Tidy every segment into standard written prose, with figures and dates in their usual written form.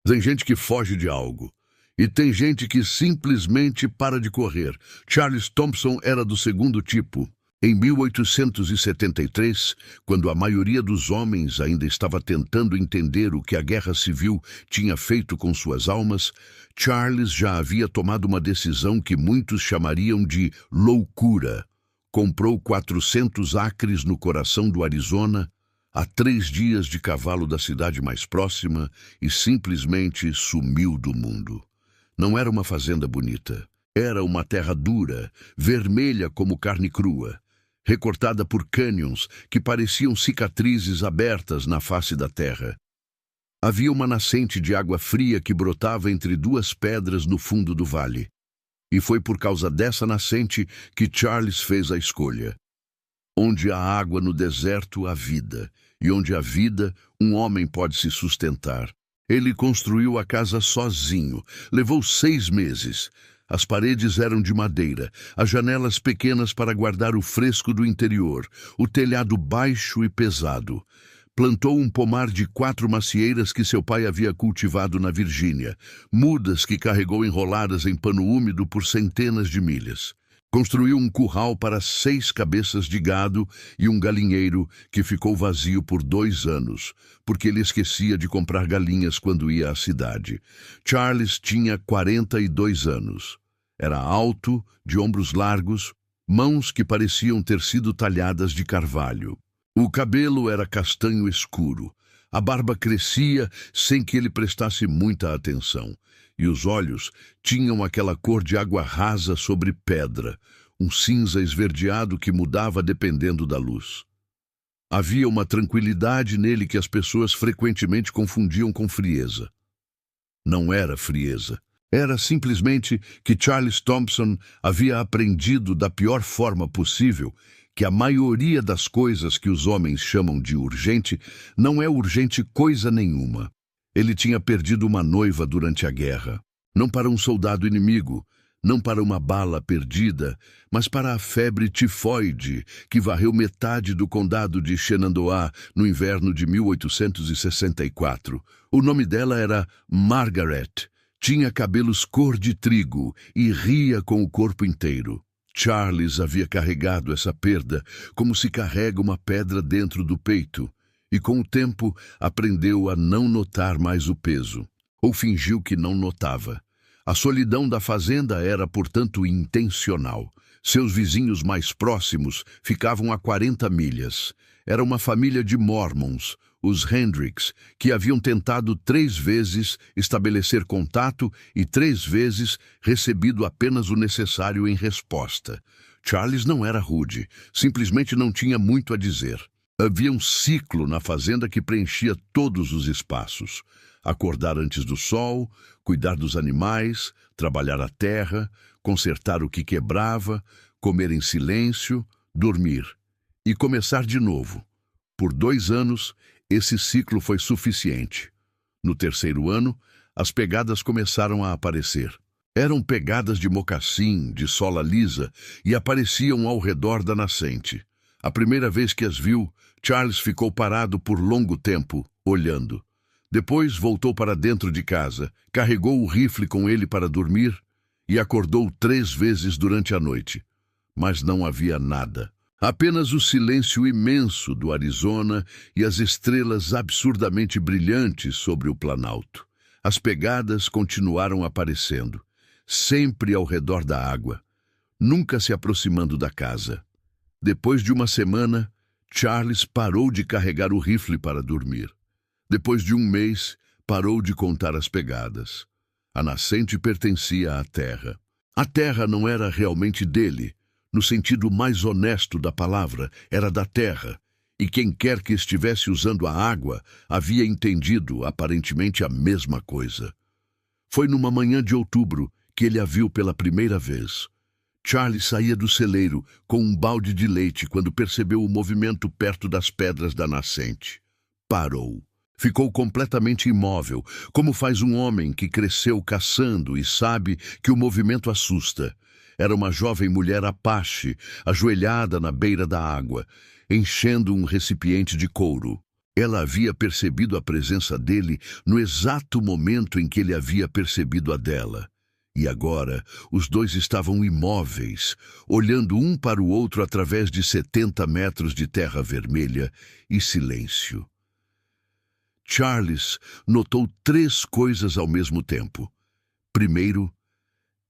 Tem gente que foge de algo. E tem gente que simplesmente para de correr. Charles Thompson era do segundo tipo. Em 1873, quando a maioria dos homens ainda estava tentando entender o que a Guerra Civil tinha feito com suas almas, Charles já havia tomado uma decisão que muitos chamariam de loucura. Comprou 400 acres no coração do Arizona, a 3 dias de cavalo da cidade mais próxima, e simplesmente sumiu do mundo. Não era uma fazenda bonita. Era uma terra dura, vermelha como carne crua, recortada por cânions que pareciam cicatrizes abertas na face da terra. Havia uma nascente de água fria que brotava entre 2 pedras no fundo do vale. E foi por causa dessa nascente que Charles fez a escolha. Onde há água no deserto, há vida, e onde há vida, um homem pode se sustentar. Ele construiu a casa sozinho. Levou 6 meses. As paredes eram de madeira, as janelas pequenas para guardar o fresco do interior, o telhado baixo e pesado. Plantou um pomar de 4 macieiras que seu pai havia cultivado na Virgínia, mudas que carregou enroladas em pano úmido por centenas de milhas. Construiu um curral para 6 cabeças de gado e um galinheiro que ficou vazio por 2 anos, porque ele esquecia de comprar galinhas quando ia à cidade. Charles tinha 42 anos. Era alto, de ombros largos, mãos que pareciam ter sido talhadas de carvalho. O cabelo era castanho escuro. A barba crescia sem que ele prestasse muita atenção. E os olhos tinham aquela cor de água rasa sobre pedra, um cinza esverdeado que mudava dependendo da luz. Havia uma tranquilidade nele que as pessoas frequentemente confundiam com frieza. Não era frieza. Era simplesmente que Charles Thompson havia aprendido da pior forma possível que a maioria das coisas que os homens chamam de urgente não é urgente coisa nenhuma. Ele tinha perdido uma noiva durante a guerra, não para um soldado inimigo, não para uma bala perdida, mas para a febre tifoide que varreu metade do condado de Shenandoah no inverno de 1864. O nome dela era Margaret, tinha cabelos cor de trigo e ria com o corpo inteiro. Charles havia carregado essa perda como se carrega uma pedra dentro do peito. E com o tempo aprendeu a não notar mais o peso, ou fingiu que não notava. A solidão da fazenda era, portanto, intencional. Seus vizinhos mais próximos ficavam a 40 milhas. Era uma família de Mormons, os Hendricks, que haviam tentado 3 vezes estabelecer contato e 3 vezes recebido apenas o necessário em resposta. Charles não era rude, simplesmente não tinha muito a dizer. Havia um ciclo na fazenda que preenchia todos os espaços. Acordar antes do sol, cuidar dos animais, trabalhar a terra, consertar o que quebrava, comer em silêncio, dormir e começar de novo. Por 2 anos, esse ciclo foi suficiente. No 3º ano, as pegadas começaram a aparecer. Eram pegadas de mocassim, de sola lisa, e apareciam ao redor da nascente. A primeira vez que as viu, Charles ficou parado por longo tempo, olhando. Depois voltou para dentro de casa, carregou o rifle com ele para dormir e acordou 3 vezes durante a noite. Mas não havia nada. Apenas o silêncio imenso do Arizona e as estrelas absurdamente brilhantes sobre o planalto. As pegadas continuaram aparecendo, sempre ao redor da água, nunca se aproximando da casa. Depois de uma semana, Charles parou de carregar o rifle para dormir. Depois de 1 mês, parou de contar as pegadas. A nascente pertencia à terra. A terra não era realmente dele. No sentido mais honesto da palavra, era da terra. E quem quer que estivesse usando a água havia entendido aparentemente a mesma coisa. Foi numa manhã de outubro que ele a viu pela primeira vez. Charlie saía do celeiro com um balde de leite quando percebeu o movimento perto das pedras da nascente. Parou. Ficou completamente imóvel, como faz um homem que cresceu caçando e sabe que o movimento assusta. Era uma jovem mulher Apache, ajoelhada na beira da água, enchendo um recipiente de couro. Ela havia percebido a presença dele no exato momento em que ele havia percebido a dela. E agora, os dois estavam imóveis, olhando um para o outro através de 70 metros de terra vermelha e silêncio. Charles notou 3 coisas ao mesmo tempo. Primeiro,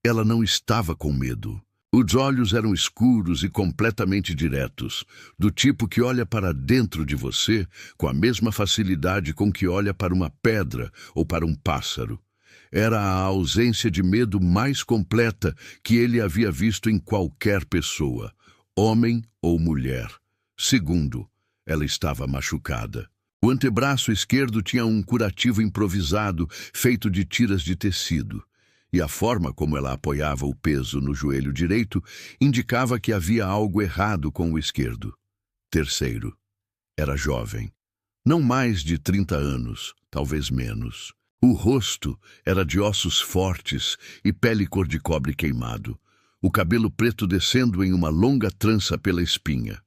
ela não estava com medo. Os olhos eram escuros e completamente diretos, do tipo que olha para dentro de você com a mesma facilidade com que olha para uma pedra ou para um pássaro. Era a ausência de medo mais completa que ele havia visto em qualquer pessoa, homem ou mulher. Segundo, ela estava machucada. O antebraço esquerdo tinha um curativo improvisado feito de tiras de tecido, e a forma como ela apoiava o peso no joelho direito indicava que havia algo errado com o esquerdo. Terceiro, era jovem. Não mais de 30 anos, talvez menos. O rosto era de ossos fortes e pele cor de cobre queimado, o cabelo preto descendo em uma longa trança pela espinha.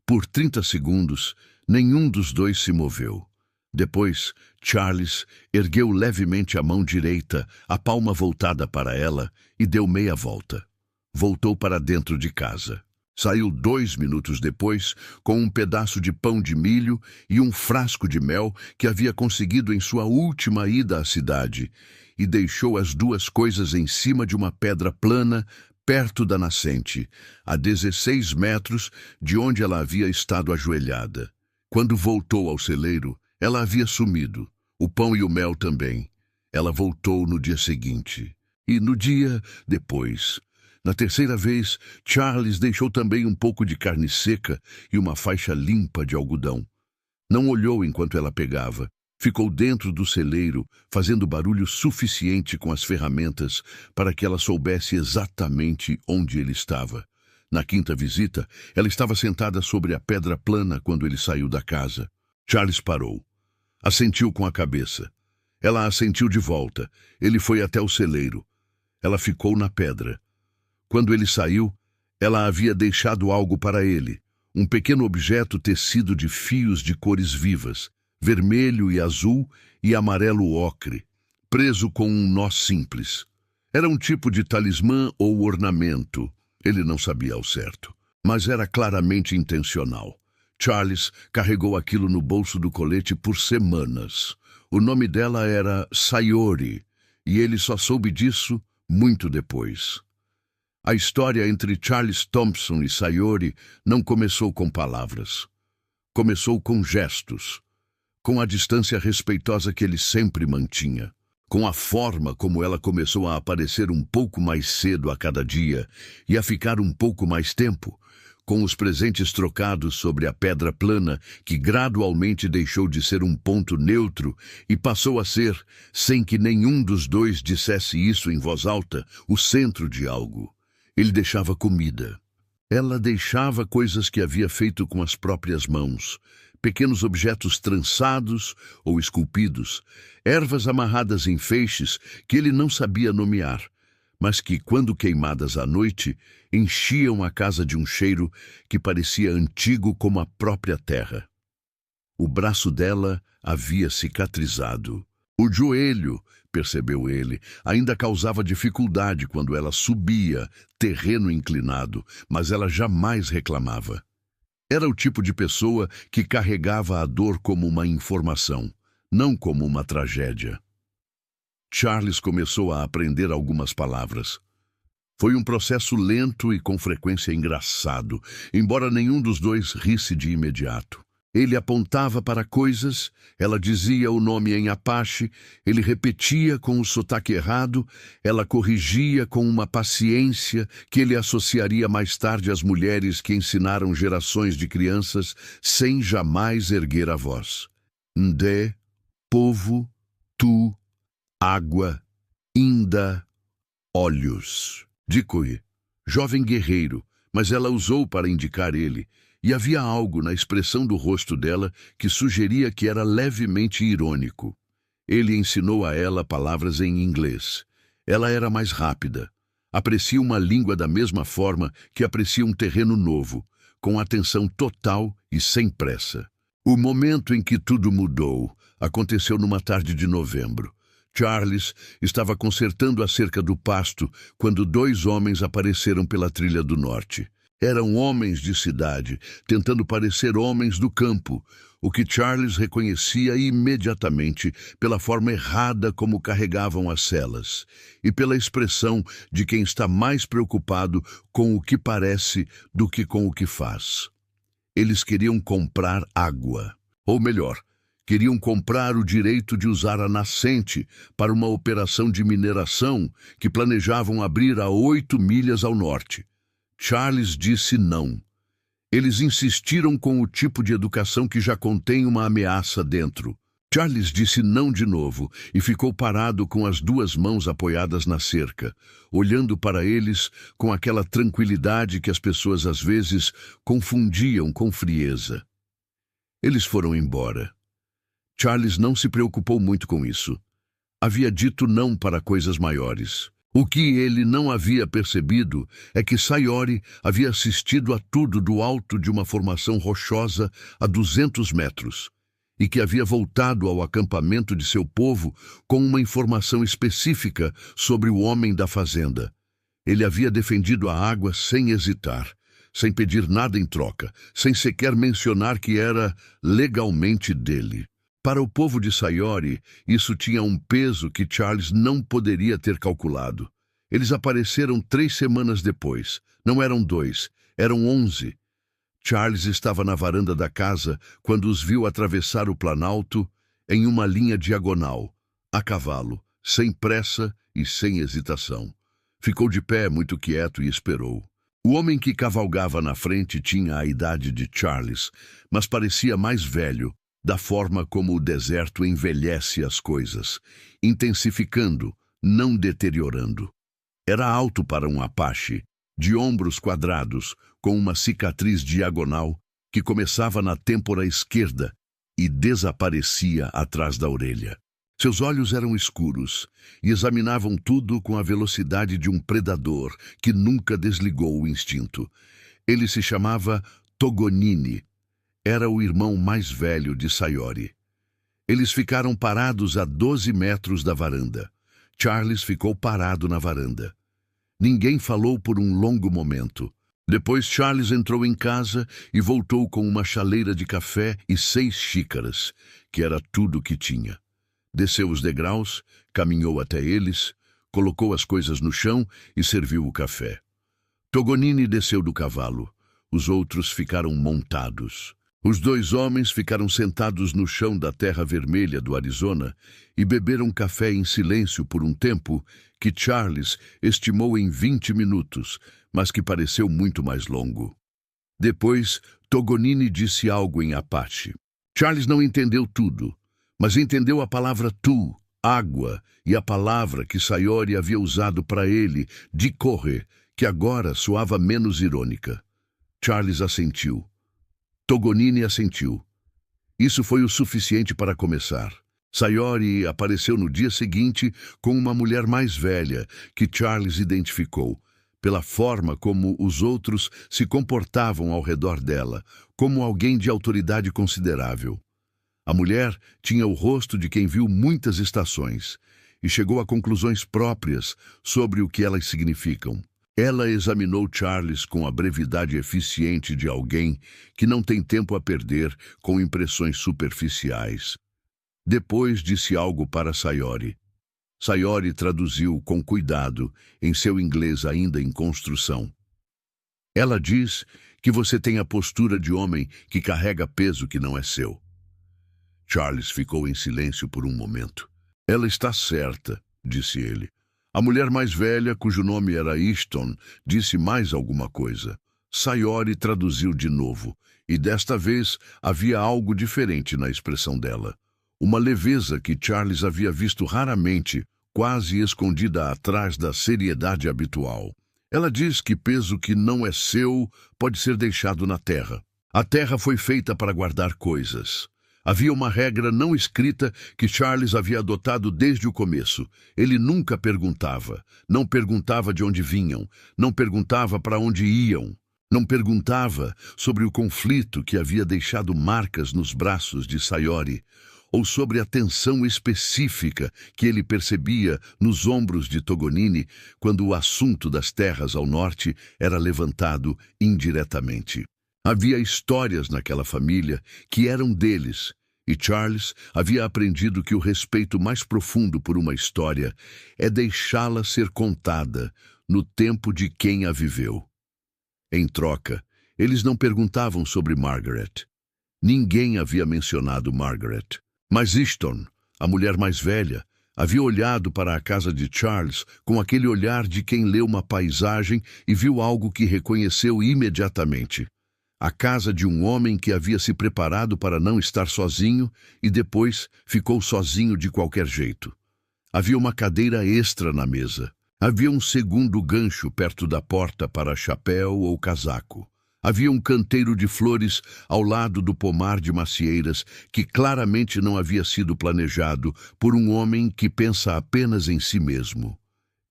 Por 30 segundos, nenhum dos dois se moveu. Depois, Charles ergueu levemente a mão direita, a palma voltada para ela, e deu meia volta. Voltou para dentro de casa. Saiu 2 minutos depois com um pedaço de pão de milho e um frasco de mel que havia conseguido em sua última ida à cidade, e deixou as 2 coisas em cima de uma pedra plana perto da nascente, a 16 metros de onde ela havia estado ajoelhada. Quando voltou ao celeiro, ela havia sumido, o pão e o mel também. Ela voltou no dia seguinte. E no dia depois, na terceira vez, Charles deixou também um pouco de carne seca e uma faixa limpa de algodão. Não olhou enquanto ela pegava. Ficou dentro do celeiro, fazendo barulho suficiente com as ferramentas para que ela soubesse exatamente onde ele estava. Na quinta visita, ela estava sentada sobre a pedra plana quando ele saiu da casa. Charles parou. Assentiu com a cabeça. Ela assentiu de volta. Ele foi até o celeiro. Ela ficou na pedra. Quando ele saiu, ela havia deixado algo para ele. Um pequeno objeto tecido de fios de cores vivas, vermelho e azul e amarelo ocre, preso com um nó simples. Era um tipo de talismã ou ornamento. Ele não sabia ao certo, mas era claramente intencional. Charles carregou aquilo no bolso do colete por semanas. O nome dela era Sayori, e ele só soube disso muito depois. A história entre Charles Thompson e Sayori não começou com palavras. Começou com gestos, com a distância respeitosa que ele sempre mantinha, com a forma como ela começou a aparecer um pouco mais cedo a cada dia e a ficar um pouco mais tempo, com os presentes trocados sobre a pedra plana que gradualmente deixou de ser um ponto neutro e passou a ser, sem que nenhum dos dois dissesse isso em voz alta, o centro de algo. Ele deixava comida. Ela deixava coisas que havia feito com as próprias mãos, pequenos objetos trançados ou esculpidos, ervas amarradas em feixes que ele não sabia nomear, mas que, quando queimadas à noite, enchiam a casa de um cheiro que parecia antigo como a própria terra. O braço dela havia cicatrizado. O joelho, percebeu ele, ainda causava dificuldade quando ela subia, terreno inclinado, mas ela jamais reclamava. Era o tipo de pessoa que carregava a dor como uma informação, não como uma tragédia. Charles começou a aprender algumas palavras. Foi um processo lento e com frequência engraçado, embora nenhum dos dois risse de imediato. Ele apontava para coisas, ela dizia o nome em Apache, ele repetia com o sotaque errado, ela corrigia com uma paciência que ele associaria mais tarde às mulheres que ensinaram gerações de crianças sem jamais erguer a voz. Ndé, povo, tu, água, inda, olhos. Dicoi, jovem guerreiro, mas ela usou para indicar ele, e havia algo na expressão do rosto dela que sugeria que era levemente irônico. Ele ensinou a ela palavras em inglês. Ela era mais rápida. Aprecia uma língua da mesma forma que aprecia um terreno novo, com atenção total e sem pressa. O momento em que tudo mudou aconteceu numa tarde de novembro. Charles estava consertando a cerca do pasto quando dois homens apareceram pela trilha do norte. Eram homens de cidade, tentando parecer homens do campo, o que Charles reconhecia imediatamente pela forma errada como carregavam as celas e pela expressão de quem está mais preocupado com o que parece do que com o que faz. Eles queriam comprar água, ou melhor, queriam comprar o direito de usar a nascente para uma operação de mineração que planejavam abrir a 8 milhas ao norte. Charles disse não. Eles insistiram com o tipo de educação que já contém uma ameaça dentro. Charles disse não de novo e ficou parado com as duas mãos apoiadas na cerca, olhando para eles com aquela tranquilidade que as pessoas às vezes confundiam com frieza. Eles foram embora. Charles não se preocupou muito com isso. Havia dito não para coisas maiores. O que ele não havia percebido é que Sayori havia assistido a tudo do alto de uma formação rochosa a 200 metros e que havia voltado ao acampamento de seu povo com uma informação específica sobre o homem da fazenda. Ele havia defendido a água sem hesitar, sem pedir nada em troca, sem sequer mencionar que era legalmente dele. Para o povo de Sayori, isso tinha um peso que Charles não poderia ter calculado. Eles apareceram 3 semanas depois. Não eram 2, eram 11. Charles estava na varanda da casa quando os viu atravessar o planalto em uma linha diagonal, a cavalo, sem pressa e sem hesitação. Ficou de pé, muito quieto, e esperou. O homem que cavalgava na frente tinha a idade de Charles, mas parecia mais velho, da forma como o deserto envelhece as coisas, intensificando, não deteriorando. Era alto para um Apache, de ombros quadrados, com uma cicatriz diagonal que começava na têmpora esquerda e desaparecia atrás da orelha. Seus olhos eram escuros e examinavam tudo com a velocidade de um predador que nunca desligou o instinto. Ele se chamava Togonini. Era o irmão mais velho de Sayori. Eles ficaram parados a 12 metros da varanda. Charles ficou parado na varanda. Ninguém falou por um longo momento. Depois Charles entrou em casa e voltou com uma chaleira de café e 6 xícaras, que era tudo o que tinha. Desceu os degraus, caminhou até eles, colocou as coisas no chão e serviu o café. Togonini desceu do cavalo. Os outros ficaram montados. Os 2 homens ficaram sentados no chão da terra vermelha do Arizona e beberam café em silêncio por um tempo que Charles estimou em 20 minutos, mas que pareceu muito mais longo. Depois, Togonini disse algo em Apache. Charles não entendeu tudo, mas entendeu a palavra tu, água, e a palavra que Sayori havia usado para ele, de correr, que agora soava menos irônica. Charles assentiu. Togonini assentiu. Isso foi o suficiente para começar. Sayori apareceu no dia seguinte com uma mulher mais velha, que Charles identificou, pela forma como os outros se comportavam ao redor dela, como alguém de autoridade considerável. A mulher tinha o rosto de quem viu muitas estações e chegou a conclusões próprias sobre o que elas significam. Ela examinou Charles com a brevidade eficiente de alguém que não tem tempo a perder com impressões superficiais. Depois disse algo para Sayori. Sayori traduziu com cuidado em seu inglês ainda em construção. Ela diz que você tem a postura de homem que carrega peso que não é seu. Charles ficou em silêncio por um momento. Ela está certa, disse ele. A mulher mais velha, cujo nome era Easton, disse mais alguma coisa. Sayori traduziu de novo, e desta vez havia algo diferente na expressão dela. Uma leveza que Charles havia visto raramente, quase escondida atrás da seriedade habitual. Ela diz que peso que não é seu pode ser deixado na terra. A terra foi feita para guardar coisas. Havia uma regra não escrita que Charles havia adotado desde o começo. Ele nunca perguntava. Não perguntava de onde vinham. Não perguntava para onde iam. Não perguntava sobre o conflito que havia deixado marcas nos braços de Sayori, ou sobre a tensão específica que ele percebia nos ombros de Togonini quando o assunto das terras ao norte era levantado indiretamente. Havia histórias naquela família que eram deles, e Charles havia aprendido que o respeito mais profundo por uma história é deixá-la ser contada no tempo de quem a viveu. Em troca, eles não perguntavam sobre Margaret. Ninguém havia mencionado Margaret. Mas Easton, a mulher mais velha, havia olhado para a casa de Charles com aquele olhar de quem lê uma paisagem e viu algo que reconheceu imediatamente. A casa de um homem que havia se preparado para não estar sozinho e depois ficou sozinho de qualquer jeito. Havia uma cadeira extra na mesa. Havia um segundo gancho perto da porta para chapéu ou casaco. Havia um canteiro de flores ao lado do pomar de macieiras que claramente não havia sido planejado por um homem que pensa apenas em si mesmo.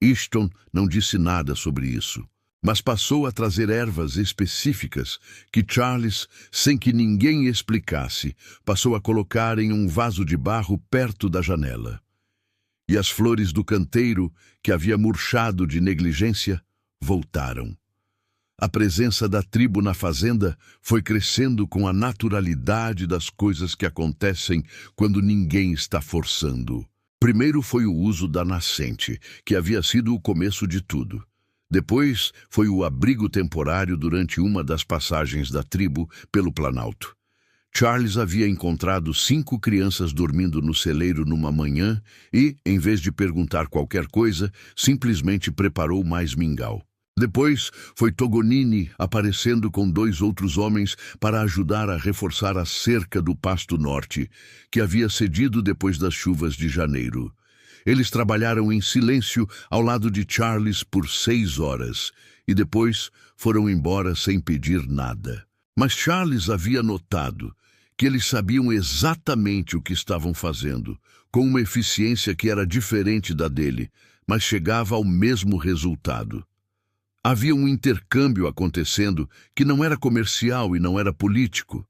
Easton não disse nada sobre isso, mas passou a trazer ervas específicas que Charles, sem que ninguém explicasse, passou a colocar em um vaso de barro perto da janela. E as flores do canteiro, que havia murchado de negligência, voltaram. A presença da tribo na fazenda foi crescendo com a naturalidade das coisas que acontecem quando ninguém está forçando. Primeiro foi o uso da nascente, que havia sido o começo de tudo. Depois foi o abrigo temporário durante uma das passagens da tribo pelo Planalto. Charles havia encontrado 5 crianças dormindo no celeiro numa manhã e, em vez de perguntar qualquer coisa, simplesmente preparou mais mingau. Depois foi Togonini aparecendo com 2 outros homens para ajudar a reforçar a cerca do Pasto Norte, que havia cedido depois das chuvas de janeiro. Eles trabalharam em silêncio ao lado de Charles por 6 horas e depois foram embora sem pedir nada. Mas Charles havia notado que eles sabiam exatamente o que estavam fazendo, com uma eficiência que era diferente da dele, mas chegava ao mesmo resultado. Havia um intercâmbio acontecendo que não era comercial e não era político.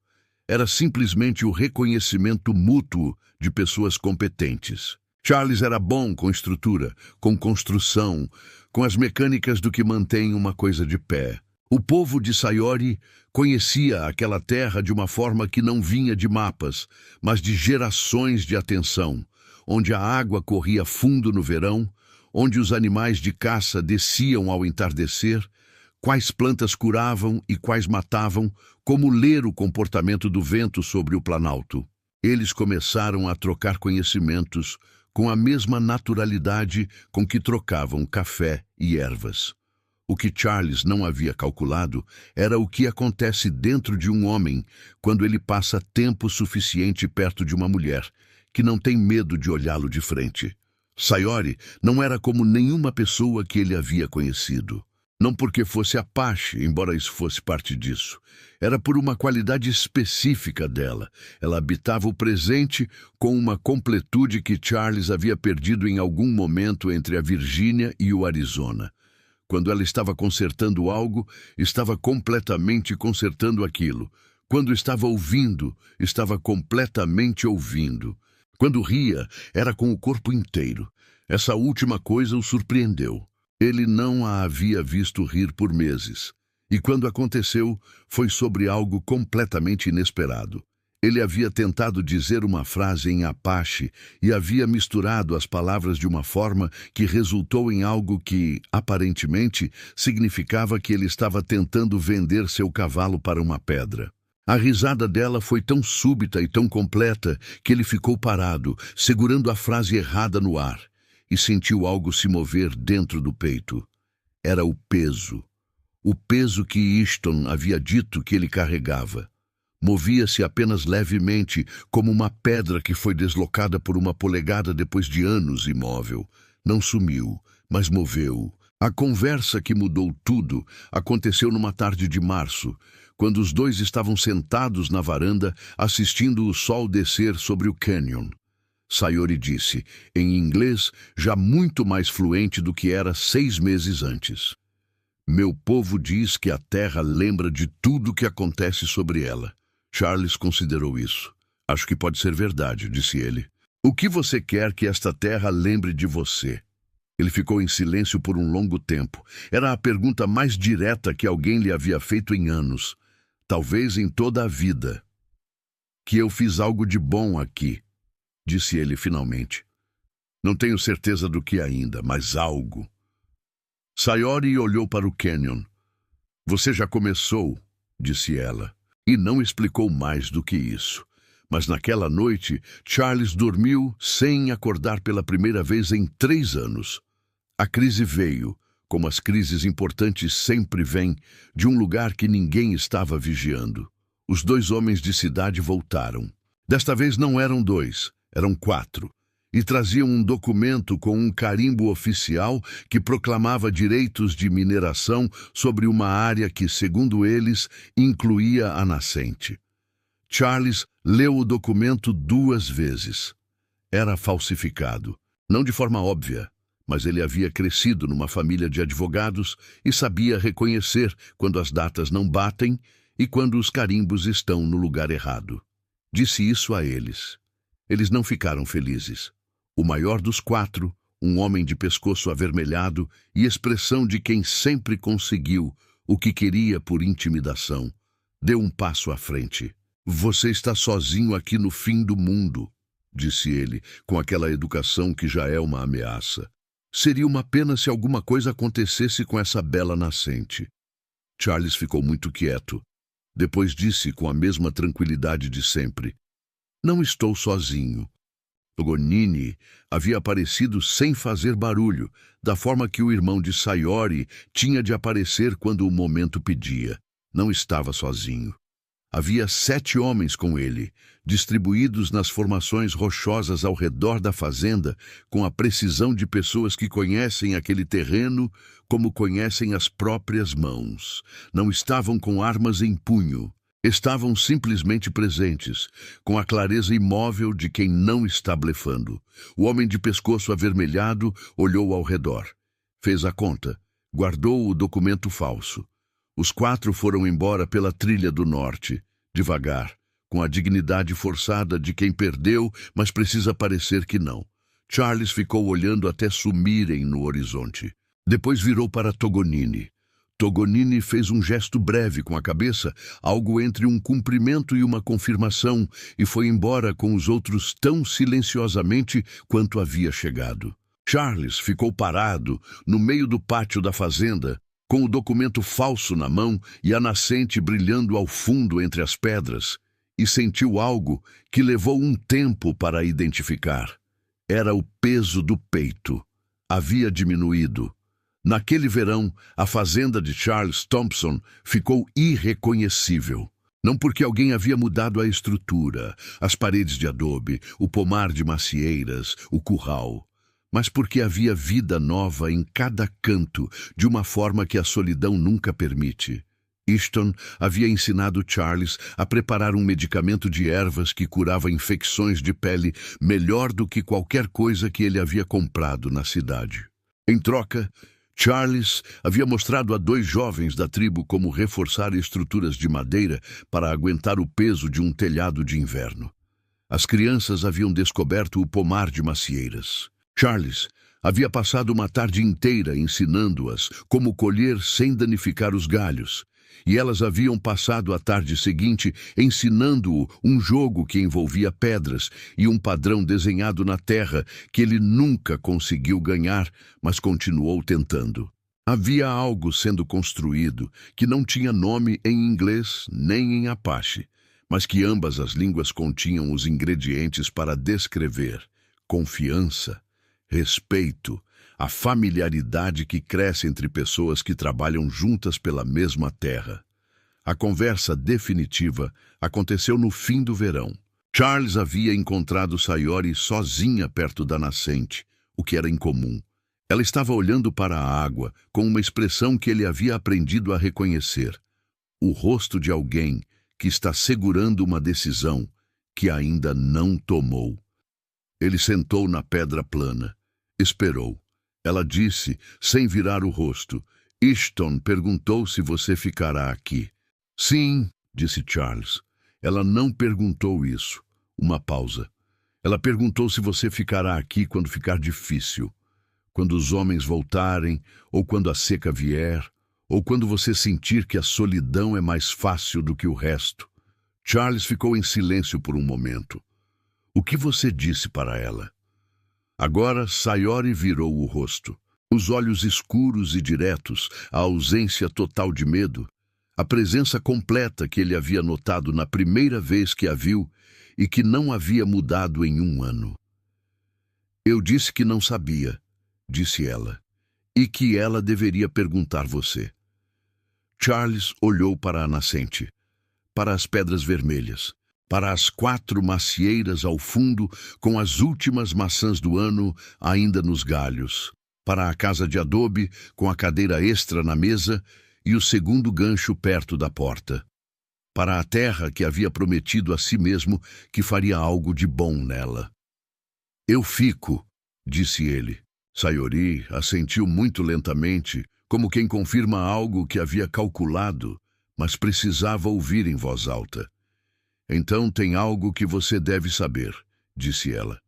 Era simplesmente o reconhecimento mútuo de pessoas competentes. Charles era bom com estrutura, com construção, com as mecânicas do que mantém uma coisa de pé. O povo de Sayori conhecia aquela terra de uma forma que não vinha de mapas, mas de gerações de atenção, onde a água corria fundo no verão, onde os animais de caça desciam ao entardecer, quais plantas curavam e quais matavam, como ler o comportamento do vento sobre o Planalto. Eles começaram a trocar conhecimentos com a mesma naturalidade com que trocavam café e ervas. O que Charles não havia calculado era o que acontece dentro de um homem quando ele passa tempo suficiente perto de uma mulher, que não tem medo de olhá-lo de frente. Sayori não era como nenhuma pessoa que ele havia conhecido. Não porque fosse Apache, embora isso fosse parte disso. Era por uma qualidade específica dela. Ela habitava o presente com uma completude que Charles havia perdido em algum momento entre a Virgínia e o Arizona. Quando ela estava consertando algo, estava completamente consertando aquilo. Quando estava ouvindo, estava completamente ouvindo. Quando ria, era com o corpo inteiro. Essa última coisa o surpreendeu. Ele não a havia visto rir por meses. E quando aconteceu, foi sobre algo completamente inesperado. Ele havia tentado dizer uma frase em Apache e havia misturado as palavras de uma forma que resultou em algo que, aparentemente, significava que ele estava tentando vender seu cavalo para uma pedra. A risada dela foi tão súbita e tão completa que ele ficou parado, segurando a frase errada no ar, e sentiu algo se mover dentro do peito. Era o peso. O peso que Easton havia dito que ele carregava. Movia-se apenas levemente, como uma pedra que foi deslocada por uma polegada depois de anos imóvel. Não sumiu, mas moveu. A conversa que mudou tudo aconteceu numa tarde de março, quando os 2 estavam sentados na varanda assistindo o sol descer sobre o canyon. Sayori disse, em inglês já muito mais fluente do que era 6 meses antes. Meu povo diz que a terra lembra de tudo que acontece sobre ela. Charles considerou isso. Acho que pode ser verdade, disse ele. O que você quer que esta terra lembre de você? Ele ficou em silêncio por um longo tempo. Era a pergunta mais direta que alguém lhe havia feito em anos. Talvez em toda a vida. Que eu fiz algo de bom aqui, disse ele finalmente. Não tenho certeza do que ainda, mas algo. Sayori olhou para o canyon. Você já começou, disse ela, e não explicou mais do que isso. Mas naquela noite, Charles dormiu sem acordar pela primeira vez em 3 anos. A crise veio, como as crises importantes sempre vêm, de um lugar que ninguém estava vigiando. Os 2 homens de cidade voltaram. Desta vez não eram 2, eram 4. E traziam um documento com um carimbo oficial que proclamava direitos de mineração sobre uma área que, segundo eles, incluía a nascente. Charles leu o documento 2 vezes. Era falsificado, não de forma óbvia, mas ele havia crescido numa família de advogados e sabia reconhecer quando as datas não batem e quando os carimbos estão no lugar errado. Disse isso a eles. Eles não ficaram felizes. O maior dos 4, um homem de pescoço avermelhado e expressão de quem sempre conseguiu o que queria por intimidação, deu um passo à frente. Você está sozinho aqui no fim do mundo, disse ele, com aquela educação que já é uma ameaça. Seria uma pena se alguma coisa acontecesse com essa bela nascente. Charles ficou muito quieto. Depois disse com a mesma tranquilidade de sempre. Não estou sozinho. Togonini havia aparecido sem fazer barulho, da forma que o irmão de Sayori tinha de aparecer quando o momento pedia. Não estava sozinho. Havia 7 homens com ele, distribuídos nas formações rochosas ao redor da fazenda, com a precisão de pessoas que conhecem aquele terreno como conhecem as próprias mãos. Não estavam com armas em punho. Estavam simplesmente presentes, com a clareza imóvel de quem não está blefando. O homem de pescoço avermelhado olhou ao redor. Fez a conta. Guardou o documento falso. Os 4 foram embora pela trilha do norte, devagar, com a dignidade forçada de quem perdeu, mas precisa parecer que não. Charles ficou olhando até sumirem no horizonte. Depois virou para Togonini. Togonini fez um gesto breve com a cabeça, algo entre um cumprimento e uma confirmação, e foi embora com os outros tão silenciosamente quanto havia chegado. Charles ficou parado no meio do pátio da fazenda, com o documento falso na mão e a nascente brilhando ao fundo entre as pedras, e sentiu algo que levou um tempo para identificar. Era o peso do peito. Havia diminuído. Naquele verão, a fazenda de Charles Thompson ficou irreconhecível. Não porque alguém havia mudado a estrutura, as paredes de adobe, o pomar de macieiras, o curral, mas porque havia vida nova em cada canto, de uma forma que a solidão nunca permite. Easton havia ensinado Charles a preparar um medicamento de ervas que curava infecções de pele melhor do que qualquer coisa que ele havia comprado na cidade. Em troca, Charles havia mostrado a 2 jovens da tribo como reforçar estruturas de madeira para aguentar o peso de um telhado de inverno. As crianças haviam descoberto o pomar de macieiras. Charles havia passado uma tarde inteira ensinando-as como colher sem danificar os galhos, e elas haviam passado a tarde seguinte ensinando-o um jogo que envolvia pedras e um padrão desenhado na terra que ele nunca conseguiu ganhar, mas continuou tentando. Havia algo sendo construído que não tinha nome em inglês nem em Apache, mas que ambas as línguas continham os ingredientes para descrever confiança, respeito, a familiaridade que cresce entre pessoas que trabalham juntas pela mesma terra. A conversa definitiva aconteceu no fim do verão. Charles havia encontrado Sayori sozinha perto da nascente, o que era incomum. Ela estava olhando para a água com uma expressão que ele havia aprendido a reconhecer. O rosto de alguém que está segurando uma decisão que ainda não tomou. Ele sentou na pedra plana. Esperou. Ela disse, sem virar o rosto, Easton perguntou se você ficará aqui. Sim, disse Charles. Ela não perguntou isso. Uma pausa. Ela perguntou se você ficará aqui quando ficar difícil. Quando os homens voltarem, ou quando a seca vier, ou quando você sentir que a solidão é mais fácil do que o resto. Charles ficou em silêncio por um momento. O que você disse para ela? Agora Sayori virou o rosto. Os olhos escuros e diretos, a ausência total de medo, a presença completa que ele havia notado na primeira vez que a viu e que não havia mudado em 1 ano. Eu disse que não sabia, disse ela, e que ela deveria perguntar você. Charles olhou para a nascente, para as pedras vermelhas, para as 4 macieiras ao fundo com as últimas maçãs do ano ainda nos galhos, para a casa de adobe com a cadeira extra na mesa e o segundo gancho perto da porta, para a terra que havia prometido a si mesmo que faria algo de bom nela. Eu fico, disse ele. Sayori assentiu muito lentamente, como quem confirma algo que havia calculado, mas precisava ouvir em voz alta. Então tem algo que você deve saber, disse ela.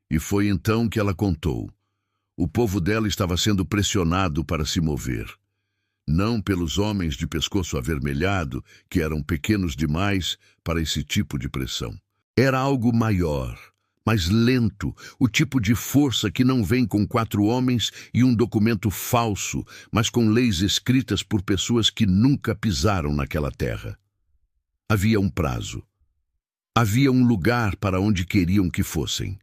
E foi então que ela contou. O povo dela estava sendo pressionado para se mover. Não pelos homens de pescoço avermelhado, que eram pequenos demais para esse tipo de pressão. Era algo maior, mais lento, o tipo de força que não vem com 4 homens e um documento falso, mas com leis escritas por pessoas que nunca pisaram naquela terra. Havia um prazo. Havia um lugar para onde queriam que fossem.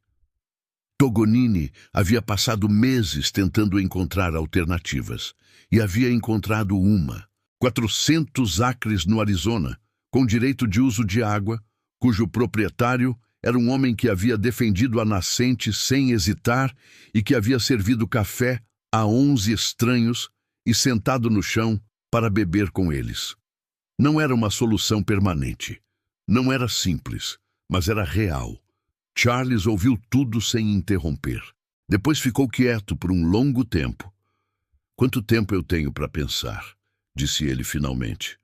Togonini havia passado meses tentando encontrar alternativas, e havia encontrado uma, 400 acres no Arizona, com direito de uso de água, cujo proprietário era um homem que havia defendido a nascente sem hesitar e que havia servido café a 11 estranhos e sentado no chão para beber com eles. Não era uma solução permanente. Não era simples, mas era real. Charles ouviu tudo sem interromper. Depois ficou quieto por um longo tempo. Quanto tempo eu tenho para pensar? Disse ele finalmente.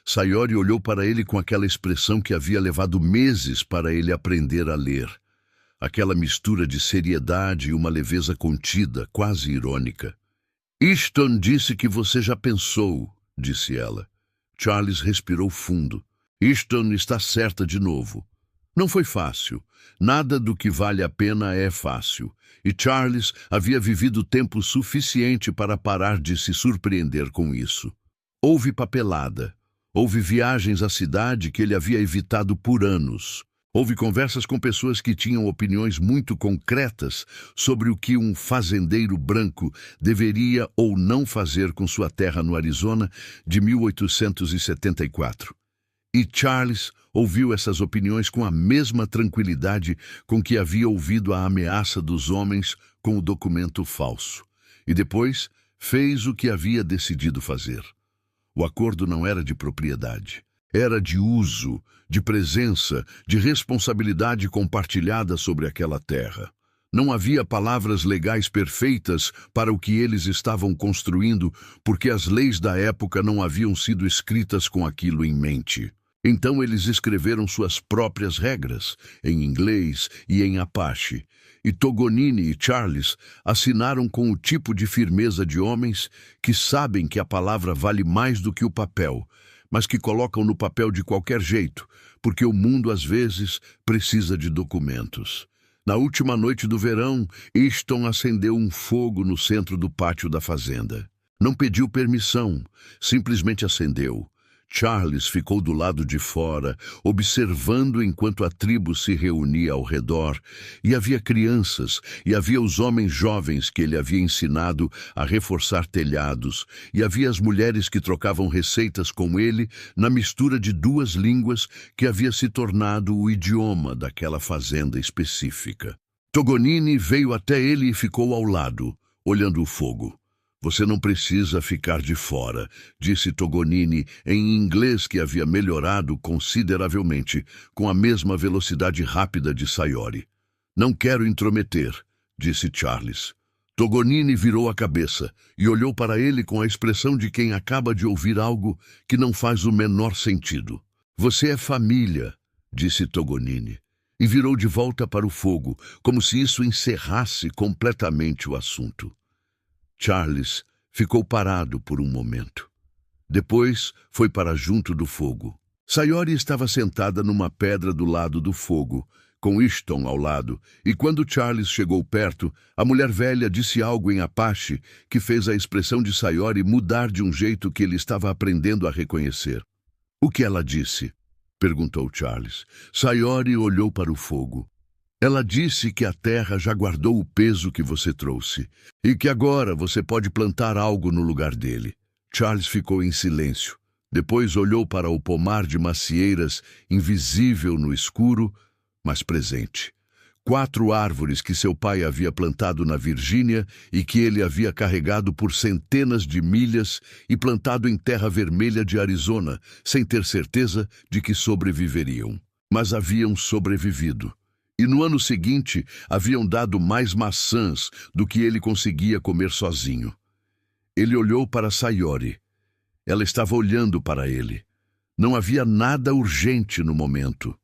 Sayori olhou para ele com aquela expressão que havia levado meses para ele aprender a ler. Aquela mistura de seriedade e uma leveza contida, quase irônica. Easton disse que você já pensou, disse ela. Charles respirou fundo. Easton está certa de novo. Não foi fácil. Nada do que vale a pena é fácil. E Charles havia vivido tempo suficiente para parar de se surpreender com isso. Houve papelada. Houve viagens à cidade que ele havia evitado por anos. Houve conversas com pessoas que tinham opiniões muito concretas sobre o que um fazendeiro branco deveria ou não fazer com sua terra no Arizona de 1874. E Charles ouviu essas opiniões com a mesma tranquilidade com que havia ouvido a ameaça dos homens com o documento falso. E depois fez o que havia decidido fazer. O acordo não era de propriedade. Era de uso, de presença, de responsabilidade compartilhada sobre aquela terra. Não havia palavras legais perfeitas para o que eles estavam construindo, porque as leis da época não haviam sido escritas com aquilo em mente. Então eles escreveram suas próprias regras, em inglês e em Apache, e Togonini e Charles assinaram com o tipo de firmeza de homens que sabem que a palavra vale mais do que o papel, mas que colocam no papel de qualquer jeito, porque o mundo às vezes precisa de documentos. Na última noite do verão, Easton acendeu um fogo no centro do pátio da fazenda. Não pediu permissão, simplesmente acendeu. Charles ficou do lado de fora, observando enquanto a tribo se reunia ao redor, e havia crianças, e havia os homens jovens que ele havia ensinado a reforçar telhados, e havia as mulheres que trocavam receitas com ele na mistura de 2 línguas que havia se tornado o idioma daquela fazenda específica. Togonini veio até ele e ficou ao lado, olhando o fogo. Você não precisa ficar de fora, disse Togonini em inglês que havia melhorado consideravelmente, com a mesma velocidade rápida de Sayori. Não quero intrometer, disse Charles. Togonini virou a cabeça e olhou para ele com a expressão de quem acaba de ouvir algo que não faz o menor sentido. Você é família, disse Togonini, e virou de volta para o fogo, como se isso encerrasse completamente o assunto. Charles ficou parado por um momento. Depois foi para junto do fogo. Sayori estava sentada numa pedra do lado do fogo, com Ishton ao lado, e quando Charles chegou perto, a mulher velha disse algo em Apache que fez a expressão de Sayori mudar de um jeito que ele estava aprendendo a reconhecer. O que ela disse? Perguntou Charles. Sayori olhou para o fogo. Ela disse que a terra já guardou o peso que você trouxe e que agora você pode plantar algo no lugar dele. Charles ficou em silêncio. Depois olhou para o pomar de macieiras, invisível no escuro, mas presente. 4 árvores que seu pai havia plantado na Virgínia e que ele havia carregado por centenas de milhas e plantado em terra vermelha de Arizona, sem ter certeza de que sobreviveriam. Mas haviam sobrevivido. E no ano seguinte haviam dado mais maçãs do que ele conseguia comer sozinho. Ele olhou para Sayori. Ela estava olhando para ele. Não havia nada urgente no momento.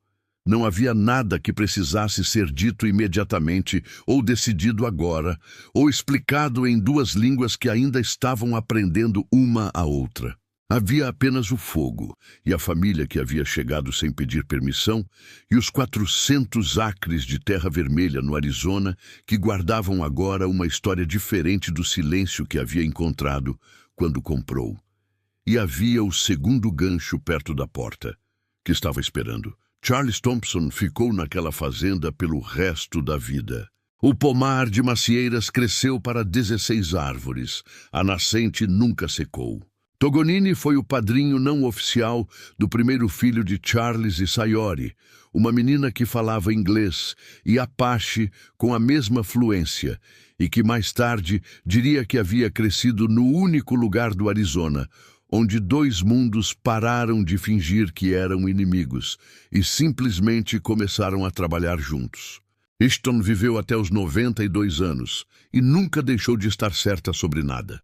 Não havia nada que precisasse ser dito imediatamente, ou decidido agora, ou explicado em 2 línguas que ainda estavam aprendendo uma à outra. Havia apenas o fogo, e a família que havia chegado sem pedir permissão, e os 400 acres de terra vermelha no Arizona, que guardavam agora uma história diferente do silêncio que havia encontrado quando comprou. E havia o segundo gancho perto da porta, que estava esperando. Charles Thompson ficou naquela fazenda pelo resto da vida. O pomar de macieiras cresceu para 16 árvores. A nascente nunca secou. Togonini foi o padrinho não oficial do primeiro filho de Charles e Sayori, uma menina que falava inglês e Apache com a mesma fluência, e que mais tarde diria que havia crescido no único lugar do Arizona, onde 2 mundos pararam de fingir que eram inimigos e simplesmente começaram a trabalhar juntos. Ishton viveu até os 92 anos e nunca deixou de estar certa sobre nada.